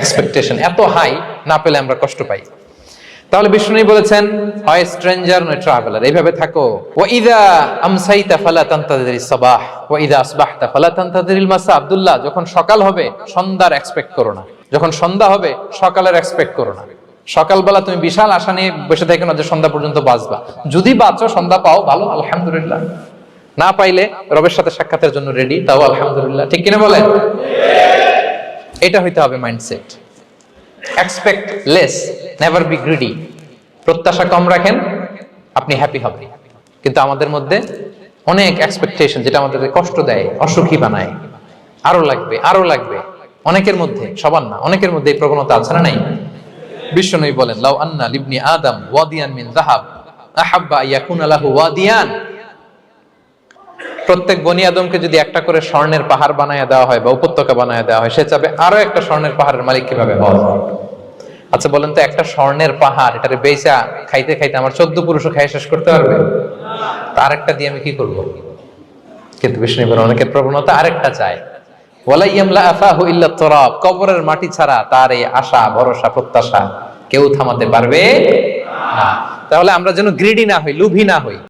Expectation এত high, না পেলে আমরা কষ্ট পাই। তাহলে বিষ্ণু বলেছেন, হয় স্ট্রেঞ্জার নয় ট্রাভেলার, এইভাবে থাকো। ওয়া ইযা আমসাইতা ফালা তানতাযিরিস সাবাহ ওয়া ইযা আসবাহতা ফালা তানতাযিরিল মাসা। আব্দুল্লাহ, যখন সকাল হবে সন্ধ্যার এক্সপেক্ট করো না, যখন সন্ধ্যা হবে সকালের এক্সপেক্ট করো না। সকালবেলা তুমি বিশাল আশা নিয়ে বসে থাকো না যে সন্ধ্যা পর্যন্ত বাঁচবা। যদি বাঁচো, সন্ধ্যা পাও, ভালো, আলহামদুলিল্লাহ। না পাইলে রবের সাথে সাক্ষাতের জন্য রেডি, তাও আলহামদুলিল্লাহ। ঠিক কিনা বলেন? এটা হইতে হবে mindset. Expect less, never be greedy. প্রত্যাশা কম রাখেন, আপনি হ্যাপি হবেন। কিন্তু আমাদের মধ্যে অনেক এক্সপেকটেশন, যেটা আমাদের কষ্ট দেয়, অসুখী বানায়। আরো লাগবে, আরো লাগবে। অনেকের মধ্যে, সবার না, অনেকের মধ্যে এই প্রবণতা আছে না নাই? বিশ্বনবী বলেন, লাউ আন্না লিবনি আদম ওয়াদিয়ান মিন যাহাব আহাব্বা ইয়াকুনা লাহু ওয়াদিয়ান। প্রত্যেক বনি আদমকে যদি একটা করে স্বর্ণের পাহাড় বানায় দেওয়া হয় বা উপত্যকা বানায় দেওয়া হয়, সে চাবে আরো একটা স্বর্ণের পাহাড়ের মালিক কিভাবে হওয়া যায়। আচ্ছা বলেন তো, একটা স্বর্ণের পাহাড়, এটারে বেচা খাইতে খাইতে আমার 14 পুরুষও খাই শেষ করতে পারবে? তার একটা দিয়ে আমি কি করব? কিন্তু বিষ্ণু বলেন, অনেকের প্রবণতা আরেকটা চায়। ওয়ালা ইয়ামলা আফাহু ইল্লা তুরাব। কবরের মাটি ছাড়া তার এই আশা, ভরসা, প্রত্যাশা কেউ থামাতে পারবে না। তাহলে আমরা যেন গ্রিডি না হই, লোভী না হই।